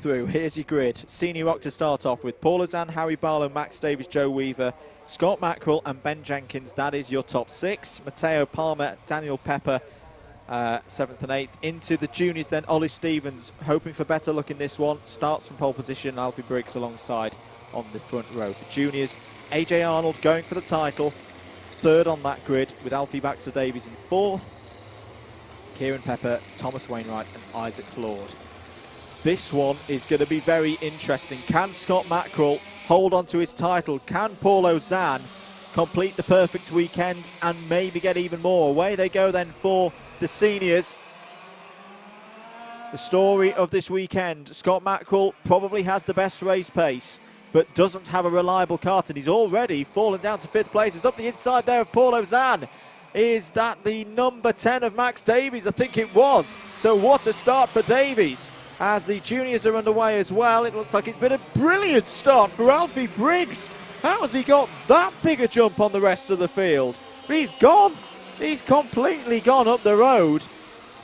through. Here's your grid. Senior Rock to start off with. Paul Ozan, Harry Barlow, Max Davies, Joe Weaver, Scott Mackerel and Ben Jenkins. That is your top six. Matteo Palmer, Daniel Pepper, 7th and 8th. Into the juniors then, Ollie Stevens, hoping for better luck in this one. Starts from pole position, Alfie Briggs alongside on the front row. The juniors, AJ Arnold going for the title. Third on that grid with Alfie Baxter Davies in fourth. Kieran Pepper, Thomas Wainwright and Isaac Claude. This one is going to be very interesting. Can Scott Mackerel hold on to his title? Can Paul Ozan complete the perfect weekend and maybe get even more? Away they go then for the seniors. The story of this weekend, Scott Mackerel probably has the best race pace, but doesn't have a reliable kart, and he's already fallen down to 5th place. It's up the inside there of Paul Ozan. Is that the number 10 of Max Davies? I think it was. So what a start for Davies. As the juniors are underway as well, it looks like it's been a brilliant start for Alfie Briggs. How has he got that big a jump on the rest of the field? He's gone. He's completely gone up the road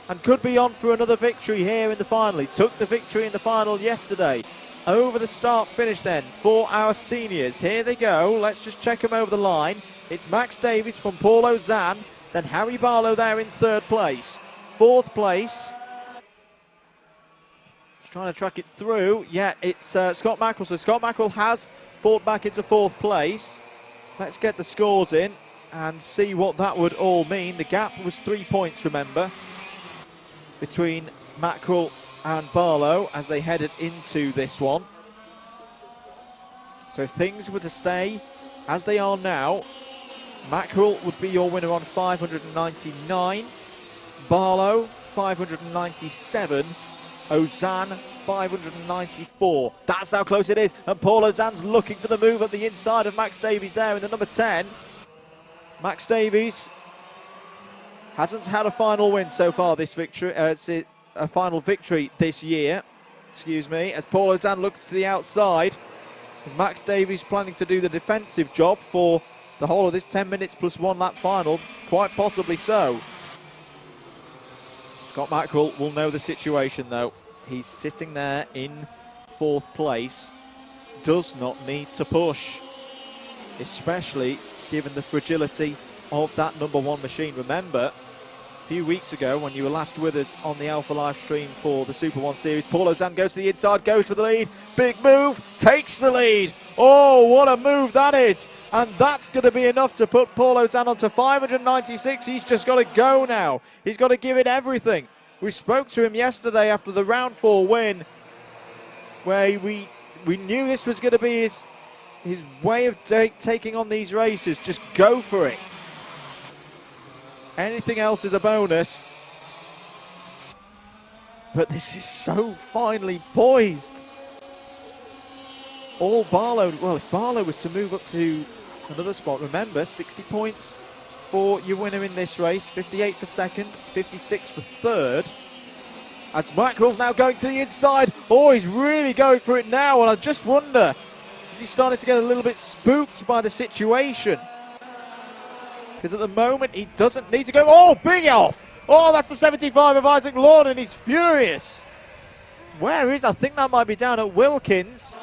and could be on for another victory here in the final. He took the victory in the final yesterday. Over the start finish then for our seniors. Here they go. Let's just check them over the line. It's Max Davies from Paul Ozan, then Harry Barlow there in 3rd place. 4th place, just trying to track it through. Yeah, it's Scott Mackerel. So Scott Mackerel has fought back into 4th place. Let's get the scores in and see what that would all mean. The gap was 3 points, remember, between Mackerel and Barlow as they headed into this one. So if things were to stay as they are now, Mackerel would be your winner on 599, Barlow 597, Ozan 594. That's how close it is, and Paul Ozan's looking for the move at the inside of Max Davies there in the number 10. Max Davies hasn't had a final win so far this victory, a final victory this year, excuse me, as Paul Ozan looks to the outside. Is Max Davies planning to do the defensive job for the whole of this 10 minutes plus 1 lap final? Quite possibly so. Scott Mackerel will know the situation though. He's sitting there in 4th place. Does not need to push, especially given the fragility of that number 1 machine. Remember, a few weeks ago when you were last with us on the Alpha live stream for the Super 1 series, Paul Ozan goes to the inside, goes for the lead. Big move, takes the lead. Oh, what a move that is. And that's going to be enough to put Paul Ozan on to 596. He's just got to go now. He's got to give it everything. We spoke to him yesterday after the round 4 win, where we knew this was going to be his way of taking on these races. Just go for it. Anything else is a bonus. But this is so finely poised. All Barlow, well, if Barlow was to move up to another spot, remember, 60 points for your winner in this race, 58 for 2nd, 56 for 3rd. As Mackerel's now going to the inside. Oh, he's really going for it now, and I just wonder, is he starting to get a little bit spooked by the situation? Because at the moment, he doesn't need to go. Oh, big off! Oh, that's the 75 of Isaac Claude, and he's furious. Where is, I think that might be down at Wilkins.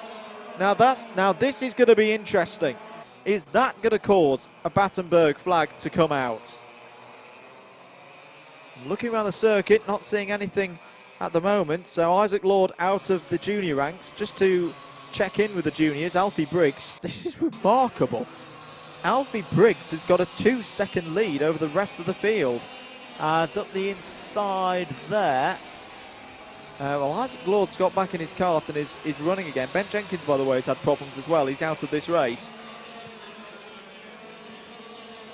Now this is going to be interesting. Is that going to cause a Battenberg flag to come out? Looking around the circuit, not seeing anything at the moment. So Isaac Claude out of the junior ranks. Just to check in with the juniors, Alfie Briggs. This is remarkable. Alfie Briggs has got a 2-second lead over the rest of the field. As up the inside there. Well, Isaac Claude's got back in his kart and is running again. Ben Jenkins, by the way, has had problems as well. He's out of this race.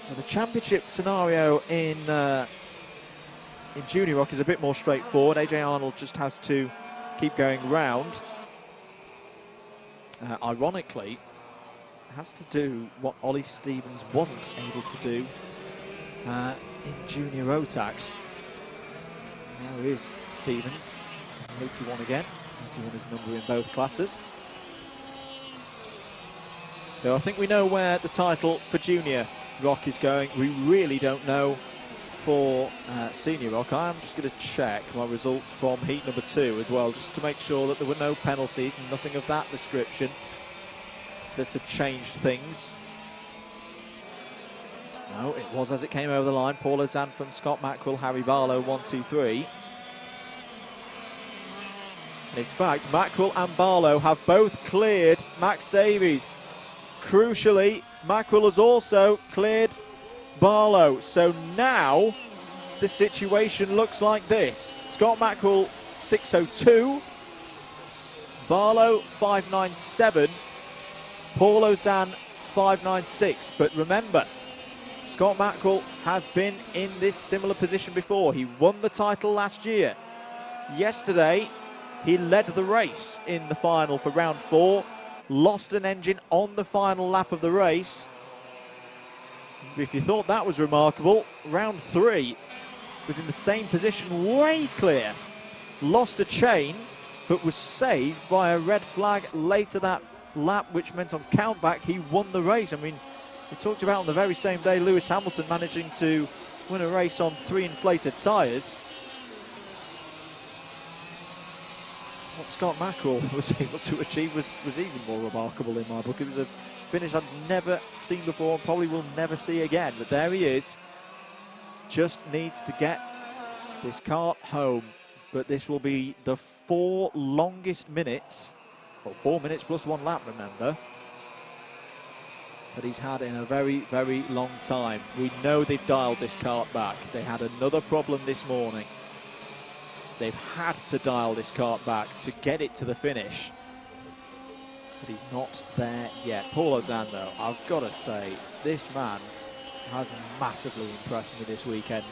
So the championship scenario in Junior Rock is a bit more straightforward. AJ Arnold just has to keep going round. Ironically, has to do what Ollie Stevens wasn't able to do in Junior Rotax. There is Stevens, 81 again. 81 is number in both classes. So I think we know where the title for Junior Rock is going. We really don't know for Senior Rock. I am just going to check my result from heat number 2 as well, just to make sure that there were no penalties and nothing of that description that had changed things. No, it was as it came over the line. Paul Ozan from Scott Mackerel, Harry Barlow, 1, 2, 3. And in fact, Mackerel and Barlow have both cleared Max Davies. Crucially, Mackerel has also cleared Barlow. So now the situation looks like this. Scott Mackerel 6:02, Barlow 5:97, Paul Ozan 5:96. But remember, Scott Mackerel has been in this similar position before. He won the title last year. Yesterday, he led the race in the final for round 4, lost an engine on the final lap of the race. If you thought that was remarkable, round 3 was in the same position, way clear. Lost a chain, but was saved by a red flag later that lap, which meant on countback he won the race. I mean, we talked about on the very same day Lewis Hamilton managing to win a race on 3 inflated tyres. What Scott Mackerel was able to achieve was even more remarkable in my book. It was a finish I've never seen before and probably will never see again. But there he is. Just needs to get this kart home. But this will be the 4 longest minutes, or 4 minutes plus 1 lap, remember, that he's had in a very, very long time. We know they've dialed this kart back. They had another problem this morning. They've had to dial this kart back to get it to the finish. But he's not there yet. Paul Ozan, though, I've got to say, this man has massively impressed me this weekend.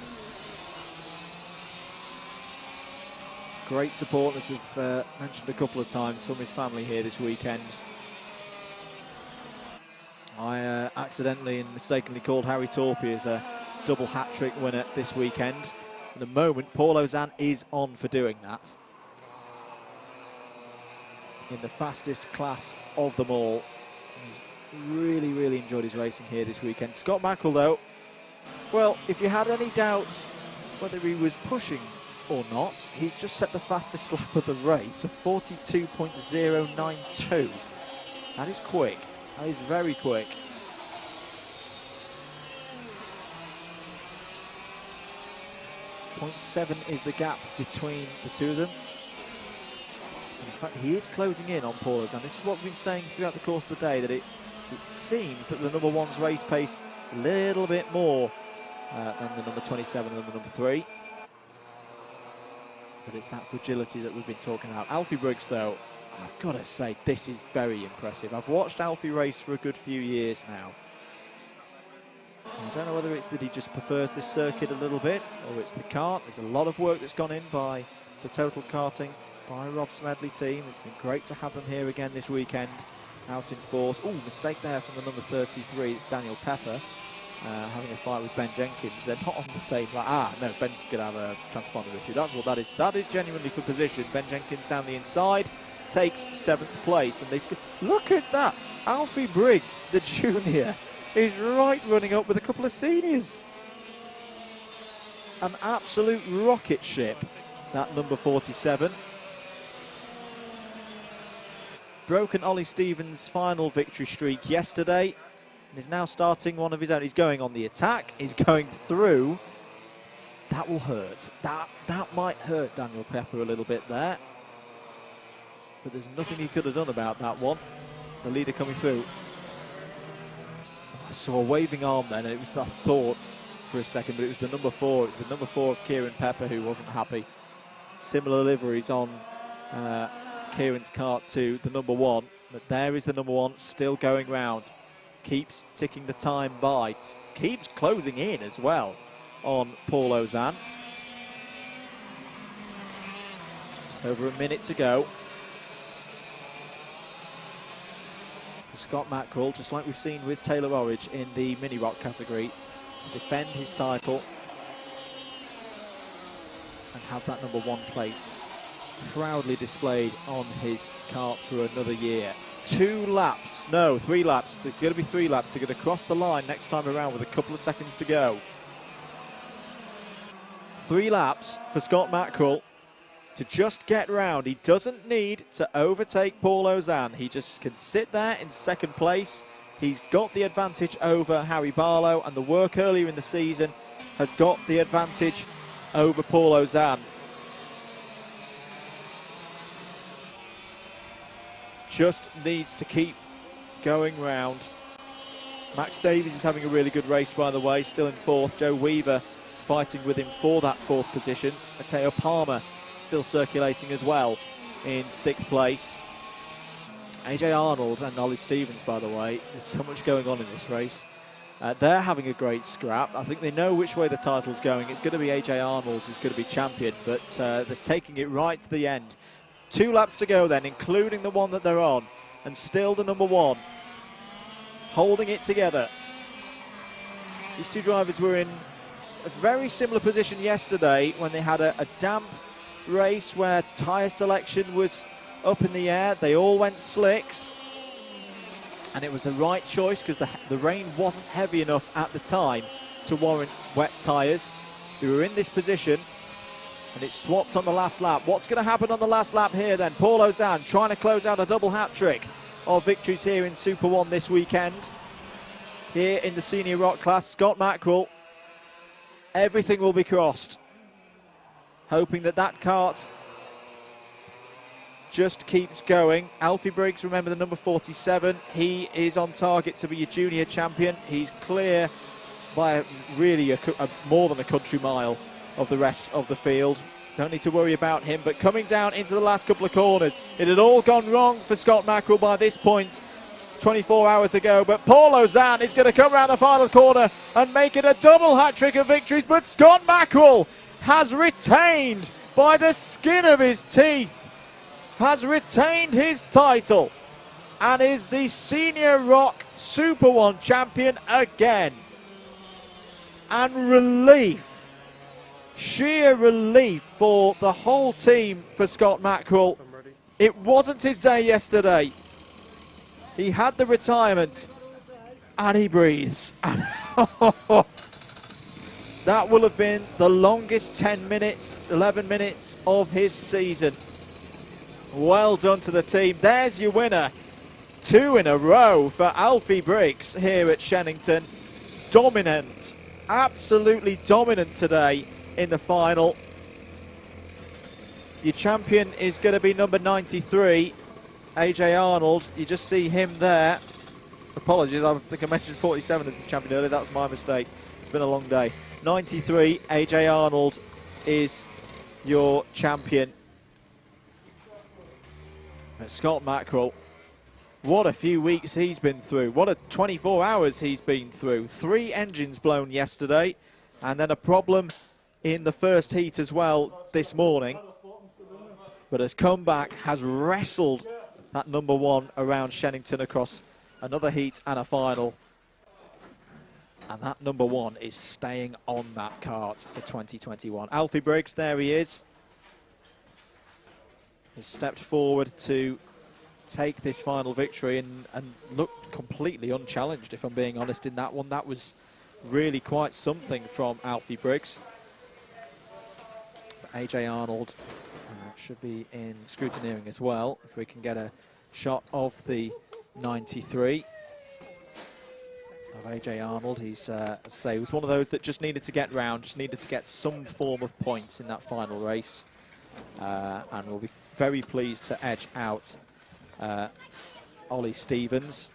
Great support, as we've mentioned a couple of times, from his family here this weekend. I accidentally and mistakenly called Harry Torpy as a double hat-trick winner this weekend. At the moment, Paul Ozan is on for doing that. In the fastest class of them all. He's really, really enjoyed his racing here this weekend. Scott Mackerel, though, well, if you had any doubts whether he was pushing or not, he's just set the fastest lap of the race, a 42.092. That is quick. That is very quick. 0.7 is the gap between the two of them. In fact, he is closing in on Paul Ozan. This is what we've been saying throughout the course of the day, that it seems that the number 1's race pace is a little bit more than the number 27 and the number 3. But it's that fragility that we've been talking about. Alfie Briggs, though, I've got to say, this is very impressive. I've watched Alfie race for a good few years now. I don't know whether it's that he just prefers this circuit a little bit, or it's the kart. There's a lot of work that's gone in by the Total Karting, by Rob Smedley team. It's been great to have them here again this weekend, out in force. Oh, mistake there from the number 33. It's Daniel Pepper having a fight with Ben Jenkins. They're not on the same line. No, Ben's going to have a transponder issue. That's what that is. That is genuinely for position. Ben Jenkins down the inside takes 7th place. And they look at that. Alfie Briggs, the junior, is right running up with a couple of seniors. An absolute rocket ship, that number 47. Broken Ollie Stevens' final victory streak yesterday, and is now starting one of his own. He's going on the attack, he's going through. That will hurt. That might hurt Daniel Pepper a little bit there. But there's nothing he could have done about that one. The leader coming through. I saw a waving arm then, and it was that thought for a second, but it was the number 4. It's the number 4 of Kieran Pepper who wasn't happy. Similar liveries on Kieran's kart to the number 1, but there is the number 1 still going round. Keeps ticking the time by, keeps closing in as well on Paul Ozan. Just over a minute to go. For Scott Mackerel, just like we've seen with Taylor Orridge in the Mini Rock category, to defend his title and have that number 1 plate proudly displayed on his kart for another year. 2 laps, no, 3 laps. It's going to be 3 laps. They're going to cross the line next time around with a couple of seconds to go. 3 laps for Scott Mackerel to just get round. He doesn't need to overtake Paul Ozan. He just can sit there in second place. He's got the advantage over Harry Barlow, and the work earlier in the season has got the advantage over Paul Ozan. Just needs to keep going round. Max Davies is having a really good race, by the way, still in 4th. Joe Weaver is fighting with him for that 4th position. Matteo Palmer still circulating as well in 6th place. AJ Arnold and Ollie Stevens, by the way, there's so much going on in this race. They're having a great scrap. I think they know which way the title's going. It's going to be AJ Arnold who's going to be champion, but they're taking it right to the end. 2 laps to go then, including the one that they're on, and still the number 1, holding it together. These 2 drivers were in a very similar position yesterday when they had a damp race where tyre selection was up in the air. They all went slicks, and it was the right choice because the rain wasn't heavy enough at the time to warrant wet tyres. They were in this position, and it swapped on the last lap. What's going to happen on the last lap here then? Paul Ozan trying to close out a double hat-trick of victories here in Super 1 this weekend. Here in the Senior Rock class, Scott Mackerel, everything will be crossed, hoping that that kart just keeps going. Alfie Briggs, remember, the number 47, he is on target to be a junior champion. He's clear by really more than a country mile of the rest of the field. Don't need to worry about him, but coming down into the last couple of corners, it had all gone wrong for Scott Mackerel by this point 24 hours ago, but Paul Ozan is going to come around the final corner and make it a double hat-trick of victories, but Scott Mackerel has retained by the skin of his teeth, has retained his title, and is the Senior Rock Super 1 champion again. And relief, sheer relief for the whole team for Scott Mackerel. It wasn't his day yesterday. He had the retirement, and he breathes. That will have been the longest 10 minutes, 11 minutes of his season. Well done to the team. There's your winner. 2 in a row for Alfie Briggs here at Shennington. Dominant, absolutely dominant today in the final. Your champion is going to be number 93, AJ Arnold. You just see him there. Apologies, I think I mentioned 47 as the champion earlier. That was my mistake. It's been a long day. 93, AJ Arnold is your champion. But Scott Mackerel, what a few weeks he's been through. What a 24 hours he's been through. 3 engines blown yesterday, and then a problem in the first heat as well this morning. But has come back, has wrestled that number 1 around Shennington across another heat and a final. And that number 1 is staying on that kart for 2021. Alfie Briggs, there he is. Has stepped forward to take this final victory and looked completely unchallenged, if I'm being honest, in that one. That was really quite something from Alfie Briggs. But AJ Arnold should be in scrutineering as well, if we can get a shot of the 93 of AJ Arnold. He's, say, was one of those that just needed to get round, just needed to get some form of points in that final race, and will be very pleased to edge out Ollie Stevens.